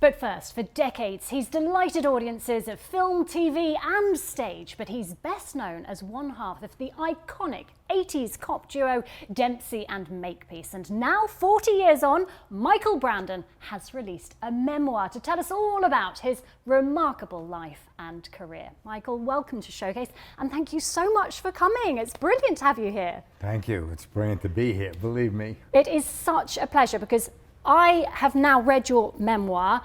But first, for decades, he's delighted audiences of film, TV and stage, but he's best known as one half of the iconic 80s cop duo Dempsey and Makepeace. And now, 40 years on, Michael Brandon has released a memoir to tell us all about his remarkable life and career. Michael, welcome to Showcase, and thank you so much for coming. It's brilliant to have you here. Thank you. It's brilliant to be here, believe me. It is such a pleasure because I have now read your memoir.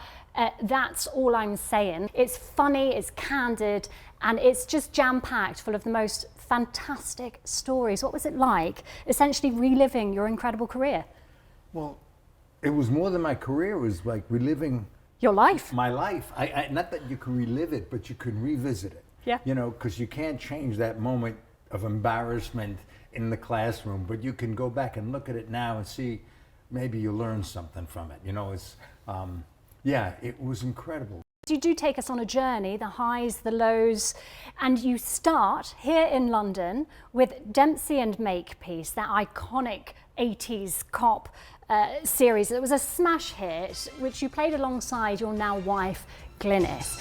That's all I'm saying. It's funny, it's candid, and it's just jam-packed full of the most fantastic stories. What was it like, essentially reliving your incredible career? Well, it was more than my career. It was like reliving your life. My life. Not that you can relive it, but you can revisit it. Yeah. You know, because you can't change that moment of embarrassment in the classroom, but you can go back and look at it now and see maybe you learn something from it. You know, it's, yeah, it was incredible. You do take us on a journey, the highs, the lows, and you start here in London with Dempsey and Makepeace, that iconic 80s cop series. It was a smash hit, which you played alongside your now wife, Glynis.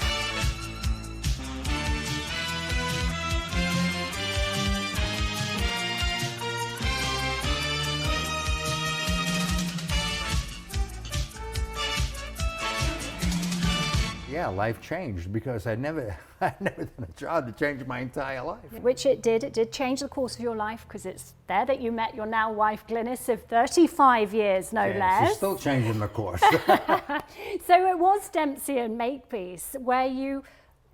Yeah, life changed because I'd never done a job to change my entire life. Which it did change the course of your life, because it's there that you met your now wife Glynis of 35 years, no less. She's still changing the course. So it was Dempsey and Makepeace where you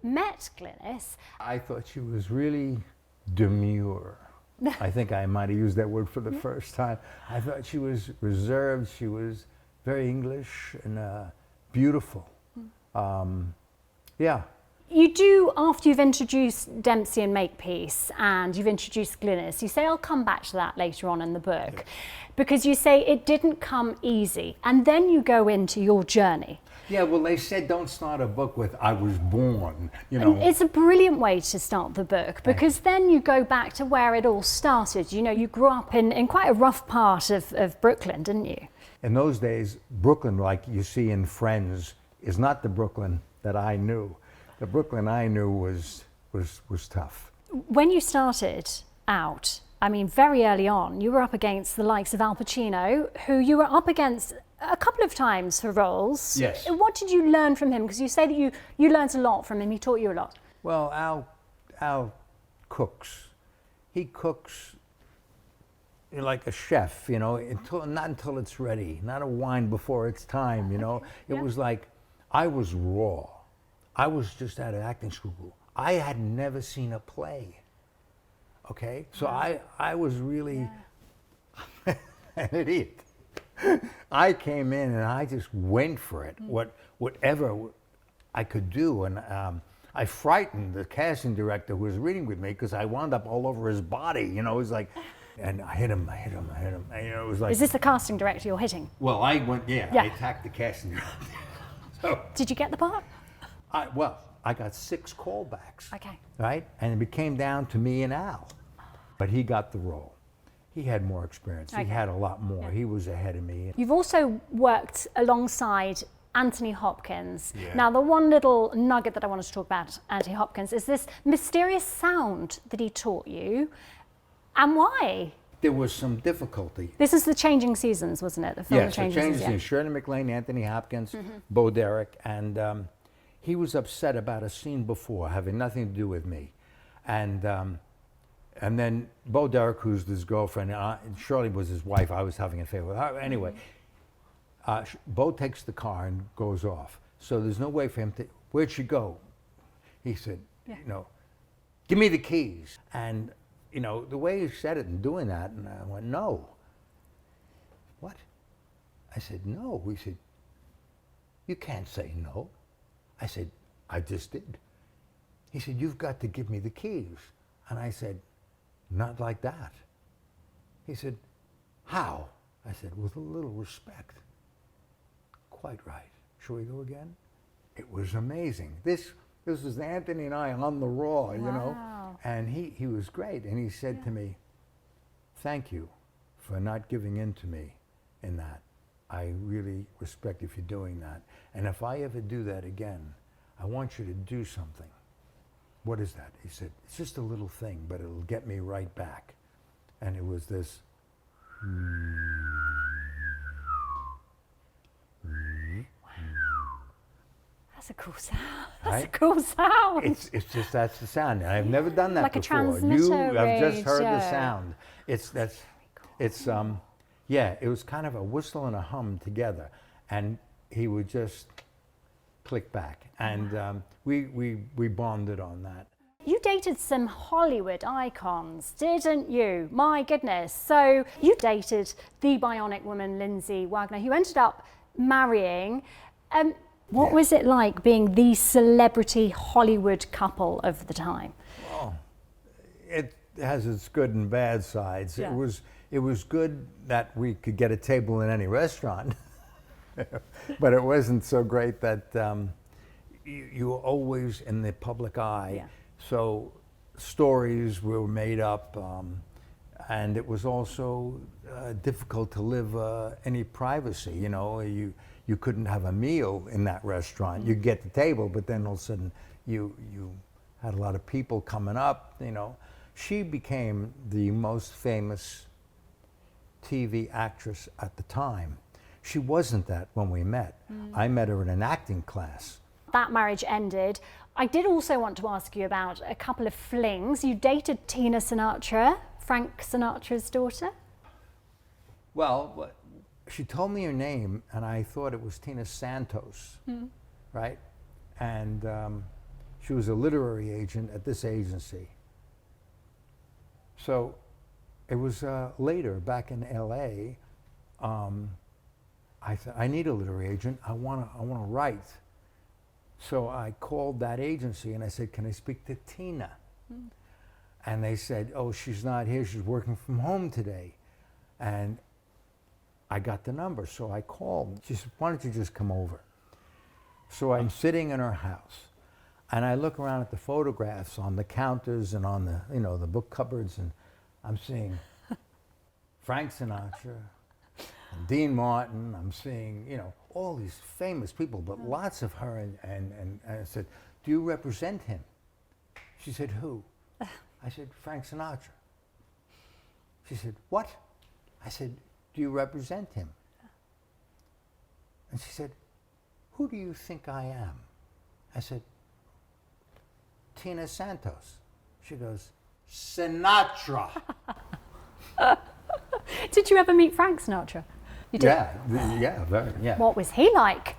met Glynis. I thought she was really demure. I think I might have used that word for the first time. I thought she was reserved, she was very English and beautiful. Yeah. You do, after you've introduced Dempsey and Makepeace and you've introduced Glynis, you say, I'll come back to that later on in the book, because you say it didn't come easy, and then you go into your journey. Yeah, well, they said don't start a book with I was born, you know. And it's a brilliant way to start the book, because then you go back to where it all started. You know, you grew up in quite a rough part of Brooklyn, didn't you? In those days, Brooklyn, like you see in Friends, is not the Brooklyn that I knew. The Brooklyn I knew was tough. When you started out, I mean, very early on, you were up against the likes of Al Pacino, who you were up against a couple of times for roles. Yes. What did you learn from him? Because you say that you learned a lot from him. He taught you a lot. Well, Al cooks. He cooks like a chef, you know, not until it's ready, not a wine before it's time, you know. It was like, I was raw. I was just out of acting school. I had never seen a play, okay? So I was really an idiot. I came in and I just went for it, whatever I could do. And I frightened the casting director who was reading with me, because I wound up all over his body, you know. It was like, and I hit him. And, you know, it was like. Is this the casting director you're hitting? Well, I went, I attacked the casting director. So, did you get the part? I got 6 callbacks. Okay. Right? And it came down to me and Al. But he got the role. He had more experience. Okay. He had a lot more. Yeah. He was ahead of me. You've also worked alongside Anthony Hopkins. Yeah. Now, the one little nugget that I wanted to talk about Anthony Hopkins is this mysterious sound that he taught you. And why? There was some difficulty. This is the Changing Seasons, wasn't it? The film Yes, the Changing Seasons. Shirley MacLaine, Anthony Hopkins, Bo Derek, and he was upset about a scene before, having nothing to do with me. And then Bo Derek, who's his girlfriend, and Shirley was his wife. I was having an affair with her. Anyway, Bo takes the car and goes off. So there's no way for him to, where'd she go? He said, you know, give me the keys. And you know, the way he said it and doing that, and I went, no. What? I said, no. He said, you can't say no. I said, I just did. He said, you've got to give me the keys. And I said, not like that. He said, how? I said, with a little respect. Quite right. Shall we go again? It was amazing. This was Anthony and I on the raw, you know. And he was great. And he said to me, thank you for not giving in to me in that. I really respect if you're doing that. And if I ever do that again, I want you to do something. What is that? He said, it's just a little thing, but it'll get me right back. And it was this. That's a cool sound. That's Right? a cool sound. It's just, that's the sound. And I've never done that Like a before. transmitter You have just heard the radio. sound. Yeah, it was kind of a whistle and a hum together. And he would just click back. And we bonded on that. You dated some Hollywood icons, didn't you? My goodness. So you dated the bionic woman, Lindsay Wagner, who ended up marrying. What Yeah. was it like being the celebrity Hollywood couple of the time? Well, it has its good and bad sides. Yeah. It was good that we could get a table in any restaurant, but it wasn't so great that you were always in the public eye. Yeah. So stories were made up, and it was also difficult to live any privacy. You know, you couldn't have a meal in that restaurant. You get the table, but then all of a sudden you had a lot of people coming up. You know, she became the most famous TV actress at the time. She wasn't that when we met. I met her in an acting class. That marriage ended. I did also want to ask you about a couple of flings. You dated Tina Sinatra, Frank Sinatra's daughter. Well, she told me her name, and I thought it was Tina Santos, right? And she was a literary agent at this agency. So it was later, back in LA, I thought, I need a literary agent. I want to write. So I called that agency and I said, can I speak to Tina? And they said, oh, she's not here. She's working from home today. And I got the number, so I called. She said, why don't you just come over? So I'm sitting in her house, and I look around at the photographs on the counters and on the, the book cupboards, and I'm seeing Frank Sinatra, and Dean Martin. I'm seeing, all these famous people, but lots of her. And I said, do you represent him? She said, who? I said, Frank Sinatra. She said, what? I said, do you represent him? And she said, who do you think I am? I said, Tina Santos. She goes, Sinatra. Did you ever meet Frank Sinatra? You did? Yeah. What was he like?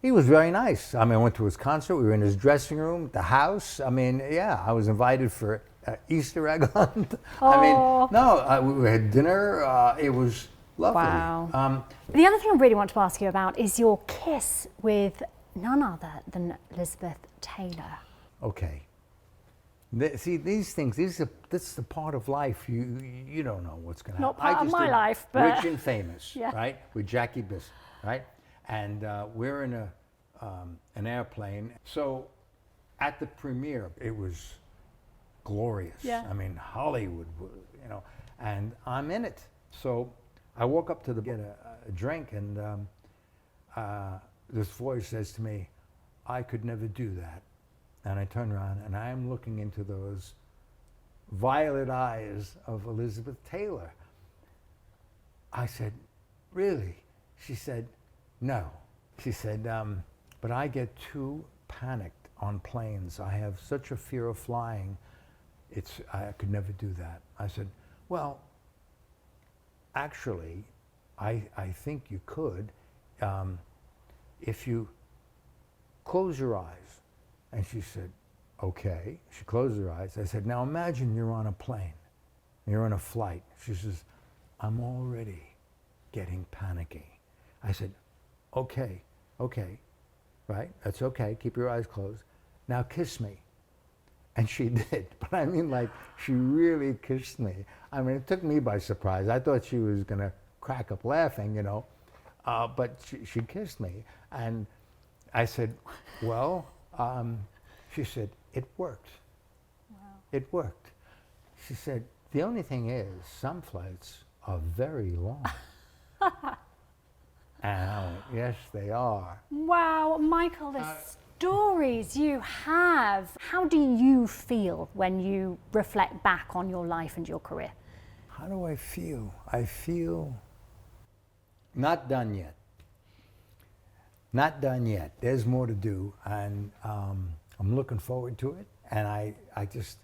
He was very nice. I mean, I went to his concert. We were in his dressing room, the house. I mean, yeah, I was invited for Easter egg hunt. I mean, we had dinner. It was lovely. Wow. The other thing I really want to ask you about is your kiss with none other than Elizabeth Taylor. Okay. See, these things, that's the part of life you don't know what's going to happen. Not part of my life, but... Rich and Famous, Yeah. right? With Jackie Bisson, right? And we're in an airplane. So at the premiere, it was glorious. Yeah. I mean, Hollywood, and I'm in it. So I walk up to get a drink, and this voice says to me, I could never do that. And I turn around, and I am looking into those violet eyes of Elizabeth Taylor. I said, really? She said, no. She said, but I get too panicked on planes. I have such a fear of flying. I could never do that. I said, well, actually, I think you could if you close your eyes. And she said, okay. She closed her eyes. I said, now imagine you're on a plane. You're on a flight. She says, I'm already getting panicky. I said, okay, right? That's okay. Keep your eyes closed. Now kiss me. And she did. But I mean, like, she really kissed me. I mean, it took me by surprise. I thought she was going to crack up laughing, but she kissed me. And I said, well, she said, it worked. Wow. It worked. She said, the only thing is, some flights are very long. Yes, they are. Wow, Michael, the stories you have. How do you feel when you reflect back on your life and your career? How do I feel? I feel not done yet. Not done yet. There's more to do, and I'm looking forward to it. And I just,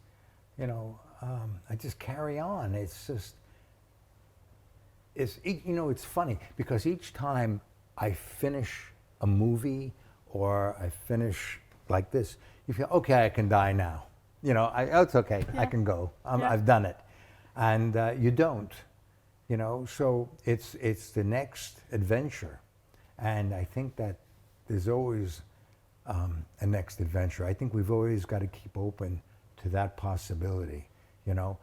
I just carry on. It's just, it's funny because each time I finish a movie or I finish like this, you feel, okay, I can die now. It's okay, I can go. I've done it. And you don't, so it's the next adventure. And I think that there's always a next adventure. I think we've always got to keep open to that possibility. You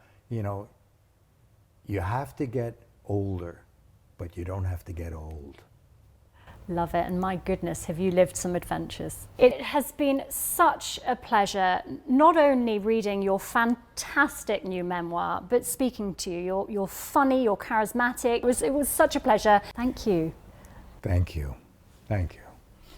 have to get older, but you don't have to get old. Love it, and my goodness, have you lived some adventures. It has been such a pleasure, not only reading your fantastic new memoir, but speaking to you. You're funny, you're charismatic. It was such a pleasure. Thank you. Thank you. Thank you.